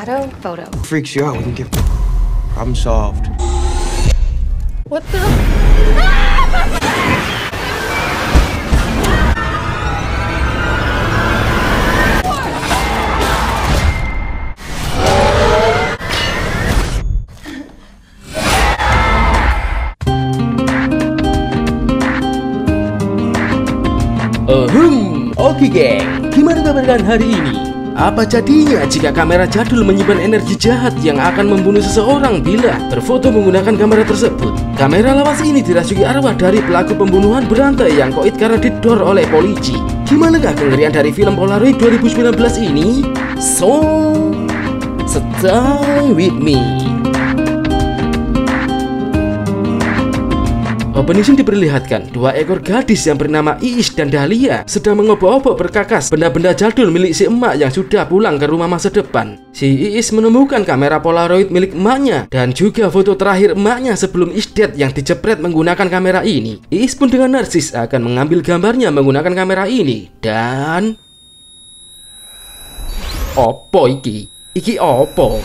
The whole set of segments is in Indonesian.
shadow photo. Freaks you out, we can get problem solved. What the? Oke geng, gimana kabar kalian hari ini? Apa jadinya jika kamera jadul menyimpan energi jahat yang akan membunuh seseorang bila berfoto menggunakan kamera tersebut? Kamera lawas ini dirasuki arwah dari pelaku pembunuhan berantai yang koit karena didor oleh polisi. Gimanakah kengerian dari film Polaroid 2019 ini? So, stay with me. Opening scene diperlihatkan dua ekor gadis yang bernama Iis dan Dahlia sedang mengobok-obok berkakas benda-benda jadul milik si emak yang sudah pulang ke rumah masa depan. Si Iis menemukan kamera Polaroid milik emaknya dan juga foto terakhir emaknya sebelum isdet yang dijepret menggunakan kamera ini. Iis pun dengan narsis akan mengambil gambarnya menggunakan kamera ini dan... Opo iki? Iki opo?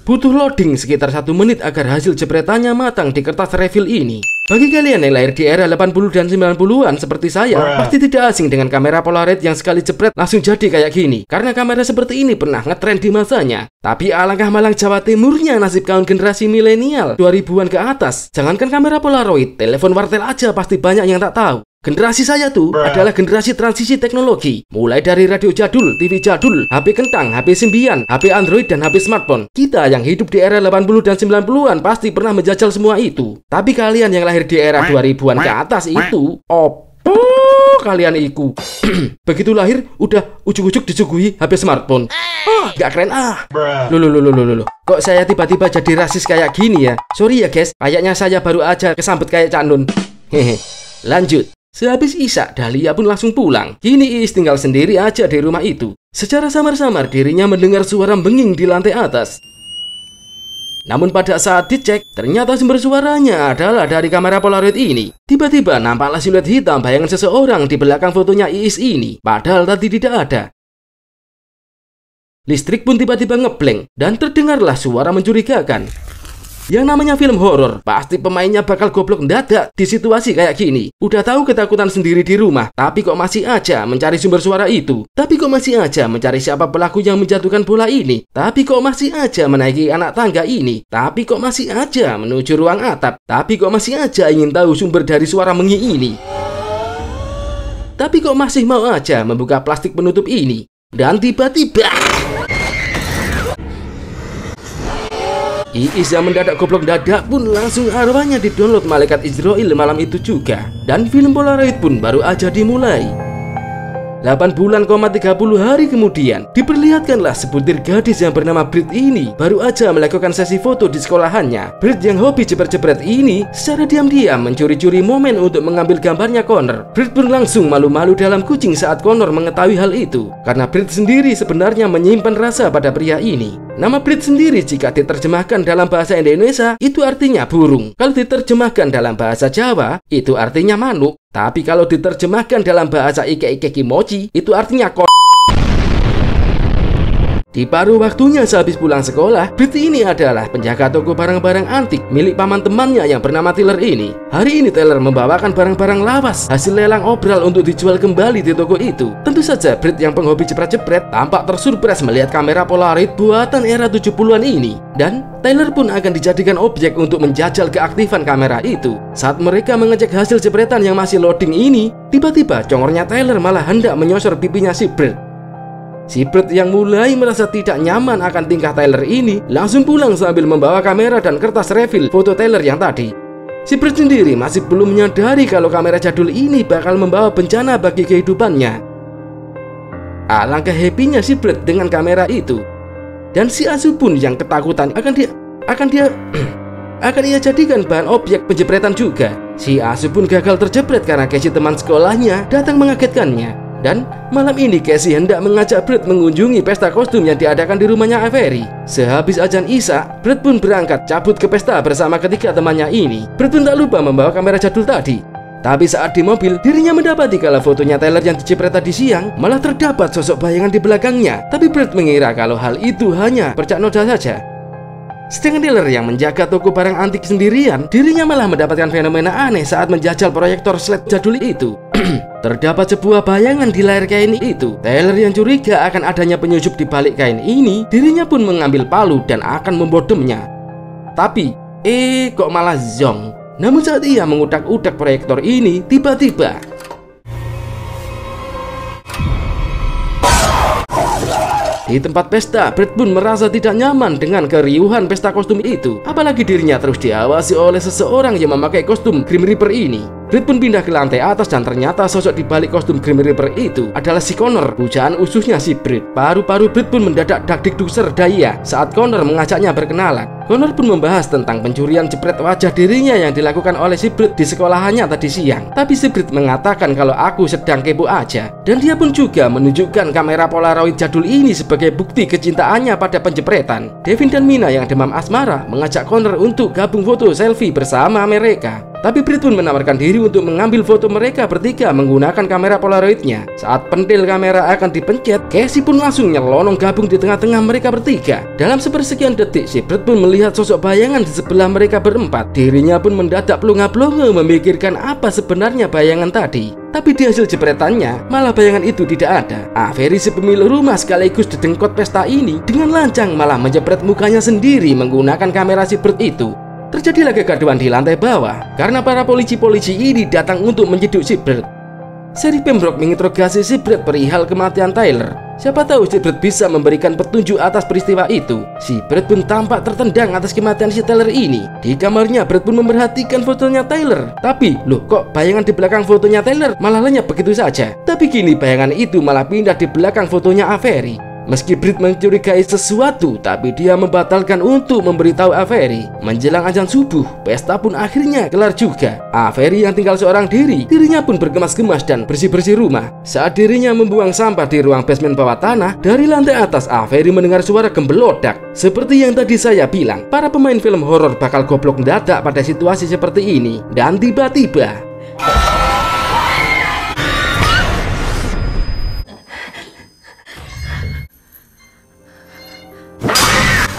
Butuh loading sekitar 1 menit agar hasil jepretannya matang di kertas refill ini. Bagi kalian yang lahir di era 80 dan 90-an seperti saya, pasti tidak asing dengan kamera Polaroid yang sekali jepret langsung jadi kayak gini. Karena kamera seperti ini pernah ngetren di masanya. Tapi alangkah malang Jawa Timurnya nasib kaum generasi milenial 2000-an ke atas. Jangankan kamera Polaroid, telepon wartel aja pasti banyak yang tak tahu. Generasi saya tuh adalah generasi transisi teknologi. Mulai dari radio jadul, TV jadul, HP kentang, HP sembian, HP Android, dan HP smartphone. Kita yang hidup di era 80 dan 90-an pasti pernah menjajal semua itu. Tapi kalian yang lahir di era 2000-an ke atas itu, opo kalian iku? Begitu lahir, udah ujuk-ujuk disuguhi HP smartphone. Gak keren ah. Loh. Kok saya tiba-tiba jadi rasis kayak gini ya? Sorry ya guys, kayaknya saya baru aja kesambet kayak Cak Nun. Hehe. Lanjut. Sehabis Isya, Dahlia pun langsung pulang. Kini Iis tinggal sendiri aja di rumah itu. Secara samar-samar dirinya mendengar suara benging di lantai atas. Namun pada saat dicek, ternyata sumber suaranya adalah dari kamera Polaroid ini. Tiba-tiba nampaklah siluet hitam bayangan seseorang di belakang fotonya Iis ini. Padahal tadi tidak ada. Listrik pun tiba-tiba ngeblank dan terdengarlah suara mencurigakan. Yang namanya film horor, pasti pemainnya bakal goblok mendadak di situasi kayak gini. Udah tahu ketakutan sendiri di rumah, tapi kok masih aja mencari sumber suara itu. Tapi kok masih aja mencari siapa pelaku yang menjatuhkan bola ini. Tapi kok masih aja menaiki anak tangga ini. Tapi kok masih aja menuju ruang atap. Tapi kok masih aja ingin tahu sumber dari suara mengi ini. Tapi kok masih mau aja membuka plastik penutup ini. Dan tiba-tiba Iis yang mendadak goblok dadak pun langsung arwahnya didownload malaikat Israel malam itu juga. Dan film Polaroid pun baru aja dimulai. 8 bulan, 30 hari kemudian, diperlihatkanlah sebutir gadis yang bernama Brit ini baru aja melakukan sesi foto di sekolahannya. Brit yang hobi jepret-jepret ini secara diam-diam mencuri-curi momen untuk mengambil gambarnya Connor. Brit pun langsung malu-malu dalam kucing saat Connor mengetahui hal itu. Karena Brit sendiri sebenarnya menyimpan rasa pada pria ini. Nama Brit sendiri jika diterjemahkan dalam bahasa Indonesia itu artinya burung. Kalau diterjemahkan dalam bahasa Jawa itu artinya manuk. Tapi kalau diterjemahkan dalam bahasa Ike-Ike Kimochi itu artinya Di paruh waktunya sehabis pulang sekolah, Brit ini adalah penjaga toko barang-barang antik milik paman temannya yang bernama Tyler ini. Hari ini Tyler membawakan barang-barang lawas hasil lelang obral untuk dijual kembali di toko itu. Tentu saja Brit yang penghobi jepret-jepret tampak tersurprise melihat kamera Polaroid buatan era 70-an ini. Dan Tyler pun akan dijadikan objek untuk menjajal keaktifan kamera itu. Saat mereka mengecek hasil jepretan yang masih loading ini, tiba-tiba congornya Tyler malah hendak menyosor pipinya si Brit. Si Brit yang mulai merasa tidak nyaman akan tingkah Tyler ini langsung pulang sambil membawa kamera dan kertas refill foto Tyler yang tadi. Si Brit sendiri masih belum menyadari kalau kamera jadul ini bakal membawa bencana bagi kehidupannya. Alangkah happy-nya si Brit dengan kamera itu. Dan si Asu pun yang ketakutan akan ia jadikan bahan objek penjepretan juga. Si Asu pun gagal terjepret karena Casey teman sekolahnya datang mengagetkannya. Dan malam ini Casey hendak mengajak Brit mengunjungi pesta kostum yang diadakan di rumahnya Avery. Sehabis azan Isya, Brit pun berangkat cabut ke pesta bersama ketiga temannya ini. Brit pun tak lupa membawa kamera jadul tadi. Tapi saat di mobil, dirinya mendapati kalau fotonya Tyler yang dijepret tadi siang malah terdapat sosok bayangan di belakangnya. Tapi Brad mengira kalau hal itu hanya bercak noda saja. Sedangkan Tyler yang menjaga toko barang antik sendirian, dirinya malah mendapatkan fenomena aneh saat menjajal proyektor slide jadul itu. Terdapat sebuah bayangan di layar kain itu. Tyler yang curiga akan adanya penyusup di balik kain ini, dirinya pun mengambil palu dan akan membodemnya. Tapi, kok malah zonk. Namun saat ia mengudak-udak proyektor ini, tiba-tiba di tempat pesta, Brad pun merasa tidak nyaman dengan keriuhan pesta kostum itu. Apalagi dirinya terus diawasi oleh seseorang yang memakai kostum Grim Reaper ini. Brad pun pindah ke lantai atas dan ternyata sosok di balik kostum Grim Reaper itu adalah si Connor, pujaan ususnya si Brad. Paru-paru Brad pun mendadak dak-dik-duk serdaya saat Connor mengajaknya berkenalan. Connor pun membahas tentang pencurian jepret wajah dirinya yang dilakukan oleh si Brad di sekolahannya tadi siang. Tapi si Brad mengatakan kalau aku sedang kepo aja. Dan dia pun juga menunjukkan kamera Polaroid jadul ini sebagai bukti kecintaannya pada penjepretan. Devin dan Mina yang demam asmara mengajak Connor untuk gabung foto selfie bersama mereka. Tapi Brad pun menawarkan diri untuk mengambil foto mereka bertiga menggunakan kamera Polaroidnya. Saat pentil kamera akan dipencet, Casey pun langsung nyelonong gabung di tengah-tengah mereka bertiga. Dalam sepersekian detik, si Brad pun melihat sosok bayangan di sebelah mereka berempat. Dirinya pun mendadak plonga-plonga memikirkan apa sebenarnya bayangan tadi. Tapi di hasil jepretannya, malah bayangan itu tidak ada. Avery si pemilik rumah sekaligus dedengkot pesta ini dengan lancang malah menjepret mukanya sendiri menggunakan kamera si Brad itu. Terjadilah kegaduhan di lantai bawah karena para polisi-polisi ini datang untuk menjeduk si Brad. Sheriff Pembroke menginterogasi si Brad perihal kematian Tyler. Siapa tahu si Brad bisa memberikan petunjuk atas peristiwa itu. Si Brad pun tampak tertendang atas kematian si Tyler ini. Di kamarnya, Brad pun memperhatikan fotonya Tyler. Tapi, loh kok bayangan di belakang fotonya Tyler malah lenyap begitu saja. Tapi kini bayangan itu malah pindah di belakang fotonya Avery. Meski Brad mencurigai sesuatu, tapi dia membatalkan untuk memberitahu Avery. Menjelang azan subuh, pesta pun akhirnya kelar juga. Avery yang tinggal seorang diri, dirinya pun bergemas-gemas dan bersih-bersih rumah. Saat dirinya membuang sampah di ruang basement bawah tanah, dari lantai atas Avery mendengar suara gembelodak. Seperti yang tadi saya bilang, para pemain film horor bakal goblok mendadak pada situasi seperti ini. Dan tiba-tiba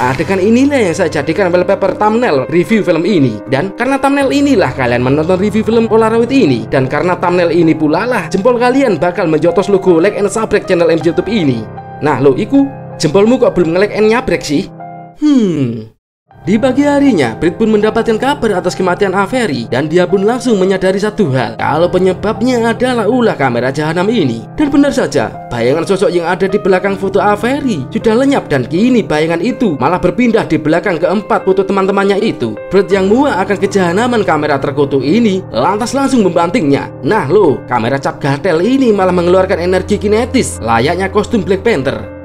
adegan inilah yang saya jadikan wallpaper thumbnail review film ini. Dan karena thumbnail inilah kalian menonton review film Polaroid ini. Dan karena thumbnail ini pula lah jempol kalian bakal menjotos logo like and subscribe channel MC YouTube ini. Nah lo iku, jempolmu kok belum nge-like and nyabrek sih? Di pagi harinya, Brad pun mendapatkan kabar atas kematian Avery dan dia pun langsung menyadari satu hal, kalau penyebabnya adalah ulah kamera jahanam ini. Dan benar saja, bayangan sosok yang ada di belakang foto Avery sudah lenyap dan kini bayangan itu malah berpindah di belakang keempat foto teman-temannya itu. Brad yang muak akan kejahanaman kamera terkutuk ini lantas langsung membantingnya. Nah lo, kamera cap gatel ini malah mengeluarkan energi kinetis layaknya kostum Black Panther.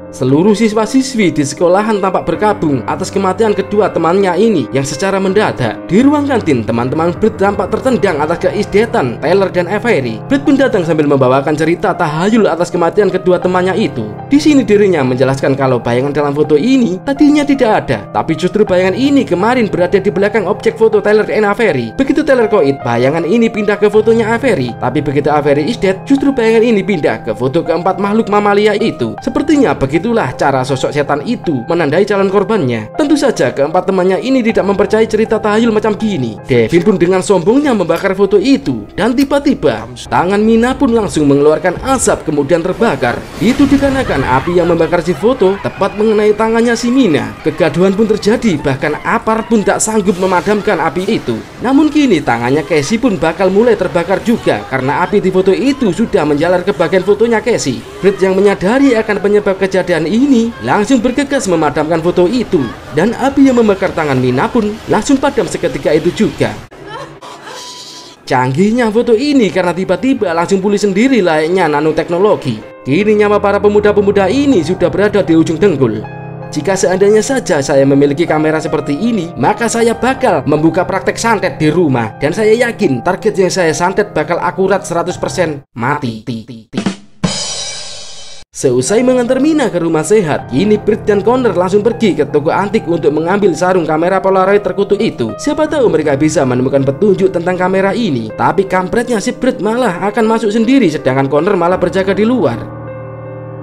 Seluruh siswa-siswi di sekolahan tampak berkabung atas kematian kedua temannya ini yang secara mendadak. Di ruang kantin, teman-teman Brad tampak tertendang atas keisdetan Tyler dan Avery. Brad pun datang sambil membawakan cerita tahayul atas kematian kedua temannya itu. Di sini dirinya menjelaskan kalau bayangan dalam foto ini tadinya tidak ada, tapi justru bayangan ini kemarin berada di belakang objek foto Tyler dan Avery. Begitu Tyler koit, bayangan ini pindah ke fotonya Avery. Tapi begitu Avery is dead, justru bayangan ini pindah ke foto keempat makhluk mamalia itu. Sepertinya begitulah cara sosok setan itu menandai calon korbannya. Tentu saja keempat temannya ini tidak mempercayai cerita tahayul macam gini. Devin pun dengan sombongnya membakar foto itu. Dan tiba-tiba tangan Mina pun langsung mengeluarkan asap kemudian terbakar. Itu dikarenakan api yang membakar si foto tepat mengenai tangannya si Mina. Kegaduhan pun terjadi, bahkan aparat pun tak sanggup memadamkan api itu. Namun kini tangannya Casey pun bakal mulai terbakar juga karena api di foto itu sudah menjalar ke bagian fotonya Casey. Brad yang menyadari akan penyebab kejadian ini langsung bergegas memadamkan foto itu. Dan api yang membakar tangan Mina pun langsung padam seketika itu juga. Canggihnya foto ini karena tiba-tiba langsung pulih sendiri layaknya nanoteknologi. Kini nyawa para pemuda-pemuda ini sudah berada di ujung dengkul. Jika seandainya saja saya memiliki kamera seperti ini, maka saya bakal membuka praktek santet di rumah. Dan saya yakin target yang saya santet bakal akurat 100% mati. Seusai mengantar Mina ke rumah sehat, kini Brett dan Connor langsung pergi ke toko antik untuk mengambil sarung kamera Polaroid terkutuk itu. Siapa tahu mereka bisa menemukan petunjuk tentang kamera ini. Tapi kampretnya si Brett malah akan masuk sendiri, sedangkan Connor malah berjaga di luar.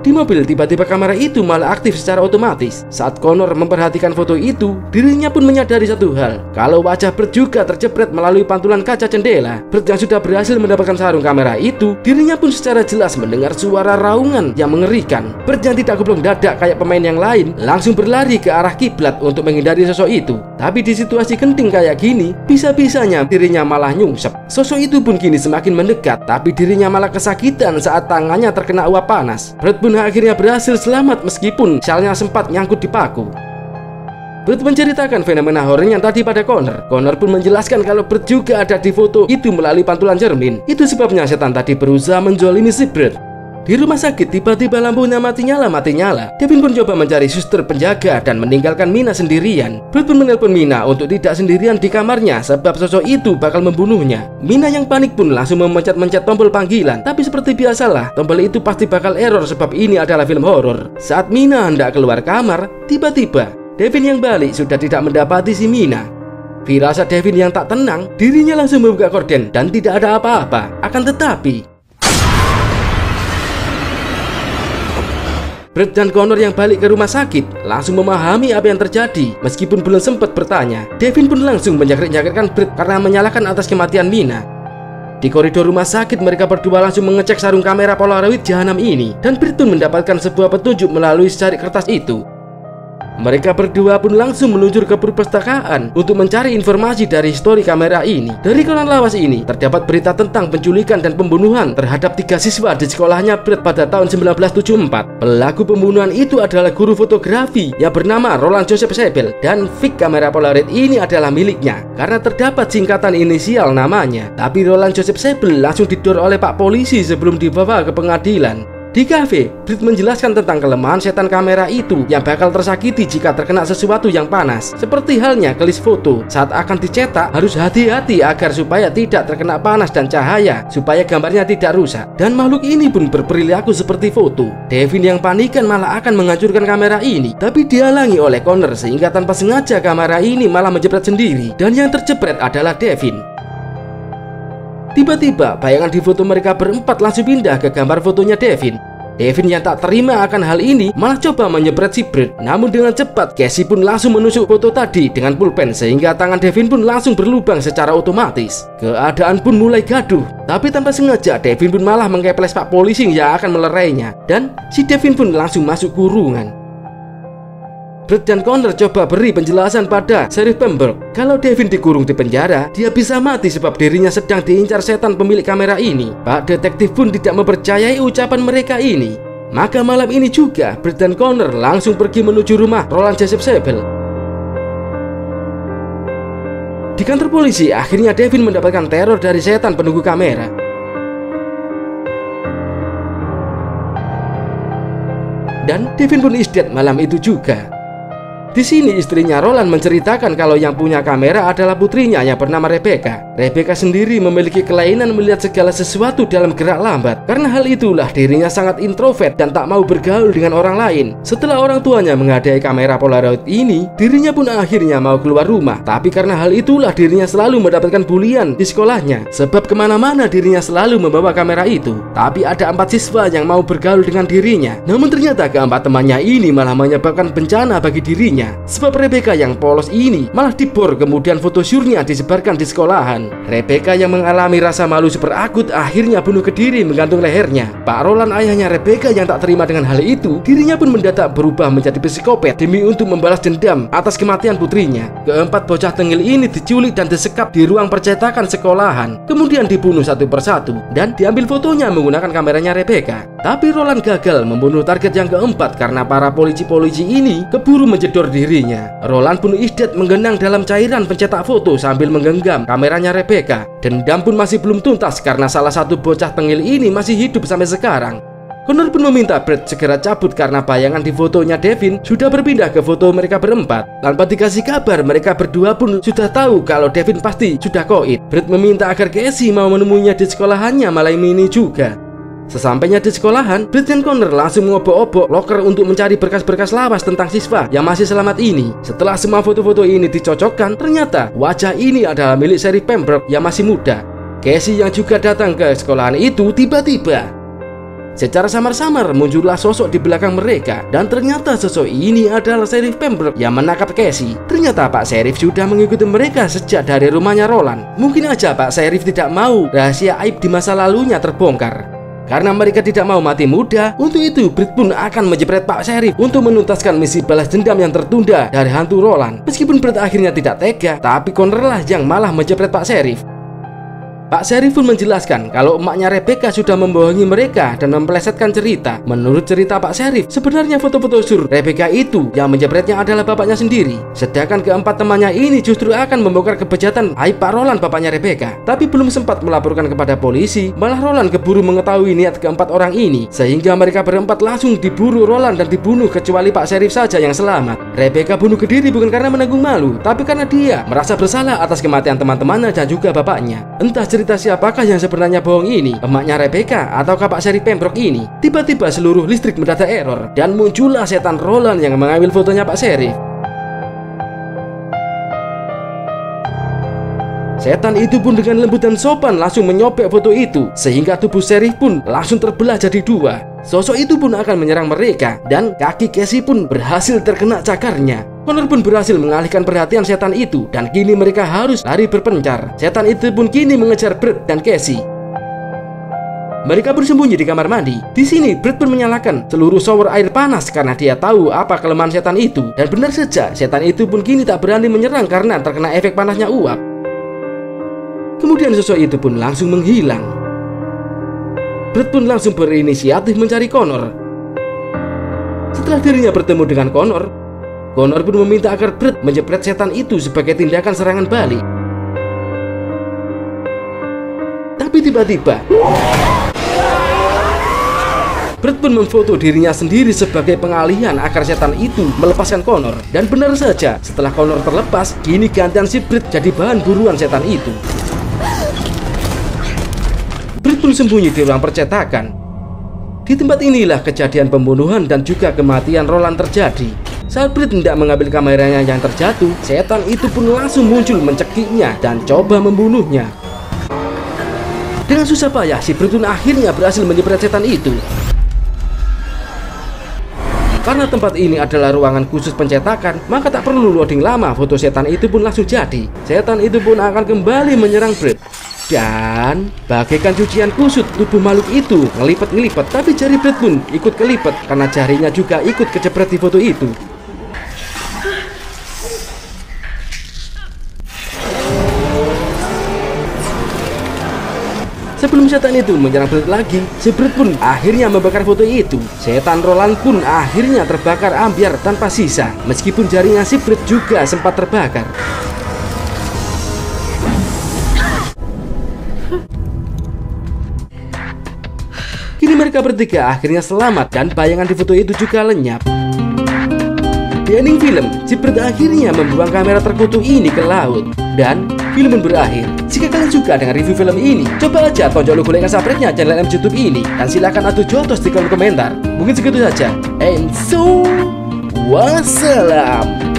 Di mobil tiba-tiba kamera itu malah aktif secara otomatis. Saat Connor memperhatikan foto itu, dirinya pun menyadari satu hal, kalau wajah Brett juga terjepret melalui pantulan kaca jendela. Brett yang sudah berhasil mendapatkan sarung kamera itu, dirinya pun secara jelas mendengar suara raungan yang mengerikan. Brett yang tidak goblok dadak kayak pemain yang lain, langsung berlari ke arah kiblat untuk menghindari sosok itu. Tapi di situasi genting kayak gini, bisa-bisanya dirinya malah nyungsep. Sosok itu pun kini semakin mendekat, tapi dirinya malah kesakitan saat tangannya terkena uap panas. Brett pun akhirnya berhasil selamat meskipun syalnya sempat nyangkut di paku. Brett menceritakan fenomena horor yang tadi pada Connor. Connor pun menjelaskan kalau Brett juga ada di foto itu melalui pantulan cermin. Itu sebabnya setan tadi berusaha menzolimi si Brett. Di rumah sakit tiba-tiba lampunya mati nyala. Devin pun coba mencari suster penjaga dan meninggalkan Mina sendirian. Brett pun menelpon Mina untuk tidak sendirian di kamarnya sebab sosok itu bakal membunuhnya. Mina yang panik pun langsung memencet-mencet tombol panggilan. Tapi seperti biasalah, tombol itu pasti bakal error sebab ini adalah film horor. Saat Mina hendak keluar kamar, tiba-tiba Devin yang balik sudah tidak mendapati si Mina. Firasat Devin yang tak tenang, dirinya langsung membuka korden dan tidak ada apa-apa. Akan tetapi Brett dan Connor yang balik ke rumah sakit langsung memahami apa yang terjadi. Meskipun belum sempat bertanya, Devin pun langsung menjangkit-jangkitkan Brett karena menyalahkan atas kematian Mina. Di koridor rumah sakit, mereka berdua langsung mengecek sarung kamera Polaroid jahanam ini, dan Brett pun mendapatkan sebuah petunjuk melalui secari kertas itu. Mereka berdua pun langsung meluncur ke perpustakaan untuk mencari informasi dari histori kamera ini. Dari koran lawas ini terdapat berita tentang penculikan dan pembunuhan terhadap 3 siswa di sekolahnya Brett pada tahun 1974. Pelaku pembunuhan itu adalah guru fotografi yang bernama Roland Joseph Sebel, dan fix kamera Polaroid ini adalah miliknya karena terdapat singkatan inisial namanya. Tapi Roland Joseph Sebel langsung didor oleh Pak Polisi sebelum dibawa ke pengadilan. Di kafe, Brett menjelaskan tentang kelemahan setan kamera itu yang bakal tersakiti jika terkena sesuatu yang panas. Seperti halnya kelis foto, saat akan dicetak harus hati-hati agar supaya tidak terkena panas dan cahaya, supaya gambarnya tidak rusak. Dan makhluk ini pun berperilaku seperti foto. Devin yang panikan malah akan menghancurkan kamera ini, tapi dihalangi oleh Connor sehingga tanpa sengaja kamera ini malah menjepret sendiri. Dan yang terjepret adalah Devin. Tiba-tiba bayangan di foto mereka berempat langsung pindah ke gambar fotonya Devin. Devin yang tak terima akan hal ini malah coba menyepret si Brett. Namun dengan cepat Casey pun langsung menusuk foto tadi dengan pulpen sehingga tangan Devin pun langsung berlubang secara otomatis. Keadaan pun mulai gaduh. Tapi tanpa sengaja Devin pun malah mengkeples Pak Polisi yang akan melerainya, dan si Devin pun langsung masuk kurungan. Brett dan Connor coba beri penjelasan pada Sheriff Pembroke kalau Devin dikurung di penjara, dia bisa mati sebab dirinya sedang diincar setan pemilik kamera ini. Pak detektif pun tidak mempercayai ucapan mereka ini. Maka malam ini juga Brett dan Connor langsung pergi menuju rumah Roland Joseph Sebel. Di kantor polisi, akhirnya Devin mendapatkan teror dari setan penunggu kamera. Dan Devin pun is dead malam itu juga. Di sini istrinya Roland menceritakan kalau yang punya kamera adalah putrinya yang bernama Rebecca. Rebecca sendiri memiliki kelainan melihat segala sesuatu dalam gerak lambat. Karena hal itulah dirinya sangat introvert dan tak mau bergaul dengan orang lain. Setelah orang tuanya menghadiahi kamera Polaroid ini, dirinya pun akhirnya mau keluar rumah. Tapi karena hal itulah dirinya selalu mendapatkan bulian di sekolahnya. Sebab kemana-mana dirinya selalu membawa kamera itu. Tapi ada 4 siswa yang mau bergaul dengan dirinya. Namun ternyata keempat temannya ini malah menyebabkan bencana bagi dirinya. Sebab Rebecca yang polos ini malah dibor, kemudian foto syurnya disebarkan di sekolahan. Rebecca yang mengalami rasa malu super akut akhirnya bunuh diri menggantung lehernya. Pak Roland, ayahnya Rebecca, yang tak terima dengan hal itu, dirinya pun mendadak berubah menjadi psikopat demi untuk membalas dendam atas kematian putrinya. Keempat bocah tengil ini diculik dan disekap di ruang percetakan sekolahan, kemudian dibunuh satu persatu dan diambil fotonya menggunakan kameranya Rebecca. Tapi Roland gagal membunuh target yang keempat karena para polisi-polisi ini keburu menjedor dirinya. Roland pun isdet menggenang dalam cairan pencetak foto sambil menggenggam kameranya Rebecca. Dendam pun masih belum tuntas karena salah satu bocah tengil ini masih hidup sampai sekarang. Connor pun meminta Brett segera cabut karena bayangan di fotonya Devin sudah berpindah ke foto mereka berempat. Tanpa dikasih kabar, mereka berdua pun sudah tahu kalau Devin pasti sudah koit. Brett meminta agar Casey mau menemuinya di sekolahannya malam ini juga. Sesampainya di sekolahan, Brett dan Connor langsung mengobok-obok loker untuk mencari berkas-berkas lawas tentang siswa yang masih selamat ini. Setelah semua foto-foto ini dicocokkan, ternyata wajah ini adalah milik Sheriff Pembroke yang masih muda. Casey yang juga datang ke sekolahan itu tiba-tiba secara samar-samar muncullah sosok di belakang mereka, dan ternyata sosok ini adalah Sheriff Pembroke yang menangkap Casey. Ternyata Pak Sheriff sudah mengikuti mereka sejak dari rumahnya Roland. Mungkin aja Pak Sheriff tidak mau rahasia aib di masa lalunya terbongkar. Karena mereka tidak mau mati muda, untuk itu Brett pun akan menjepret Pak Sheriff untuk menuntaskan misi balas dendam yang tertunda dari hantu Roland. Meskipun Brett akhirnya tidak tega, tapi Connor lah yang malah menjepret Pak Sheriff. Pak Sheriff pun menjelaskan kalau emaknya Rebecca sudah membohongi mereka dan mempelesetkan cerita. Menurut cerita Pak Sheriff, sebenarnya foto-foto sur Rebecca itu yang menjepretnya adalah bapaknya sendiri. Sedangkan keempat temannya ini justru akan membongkar kebejatan aib Pak Roland, bapaknya Rebecca. Tapi belum sempat melaporkan kepada polisi, malah Roland keburu mengetahui niat keempat orang ini, sehingga mereka berempat langsung diburu Roland dan dibunuh kecuali Pak Sheriff saja yang selamat. Rebecca bunuh ke diri bukan karena menanggung malu, tapi karena dia merasa bersalah atas kematian teman-temannya dan juga bapaknya. Entah cerita siapakah yang sebenarnya bohong ini, emaknya Rebecca atau Pak Sheriff Pembroke ini. Tiba-tiba seluruh listrik mendadak error dan muncullah setan Roland yang mengambil fotonya Pak Sheriff. Setan itu pun dengan lembut dan sopan langsung menyobek foto itu, sehingga tubuh Sheriff pun langsung terbelah jadi dua. Sosok itu pun akan menyerang mereka, dan kaki Casey pun berhasil terkena cakarnya. Connor pun berhasil mengalihkan perhatian setan itu, dan kini mereka harus lari berpencar. Setan itu pun kini mengejar Brett dan Casey. Mereka bersembunyi di kamar mandi. Di sini Brett pun menyalakan seluruh shower air panas karena dia tahu apa kelemahan setan itu. Dan benar saja, setan itu pun kini tak berani menyerang karena terkena efek panasnya uap. Kemudian sosok itu pun langsung menghilang. Brett pun langsung berinisiatif mencari Connor. Setelah dirinya bertemu dengan Connor pun meminta agar Brett menjepret setan itu sebagai tindakan serangan balik. Tapi tiba-tiba Brett pun memfoto dirinya sendiri sebagai pengalihan agar setan itu melepaskan Connor. Dan benar saja, setelah Connor terlepas, kini gantian si Brett jadi bahan buruan setan itu. Brett pun sembunyi di ruang percetakan. Di tempat inilah kejadian pembunuhan dan juga kematian Roland terjadi. Saat Brett hendak mengambil kameranya yang terjatuh, setan itu pun langsung muncul mencekiknya dan coba membunuhnya. Dengan susah payah, si Brett pun akhirnya berhasil menjepret setan itu. Karena tempat ini adalah ruangan khusus pencetakan, maka tak perlu loading lama, foto setan itu pun langsung jadi. Setan itu pun akan kembali menyerang Brett. Dan bagaikan cucian kusut, tubuh makhluk itu ngelipet-ngelipet, tapi jari Brett pun ikut kelipet karena jarinya juga ikut kejepret di foto itu. Sebelum setan itu menyerang Brett lagi, si Brett pun akhirnya membakar foto itu. Setan Roland pun akhirnya terbakar ambyar tanpa sisa, meskipun jarinya si Brett juga sempat terbakar. Kini mereka bertiga akhirnya selamat dan bayangan di foto itu juga lenyap. Di ending film, si Brett akhirnya membuang kamera terkutuk ini ke laut. Dan film pun berakhir. Jika kalian suka dengan review film ini, coba aja tonjol logo like dan subscribe-nya channel YouTube ini. Dan silahkan atuh jotos di kolom komentar. Mungkin segitu saja. And so, wassalam.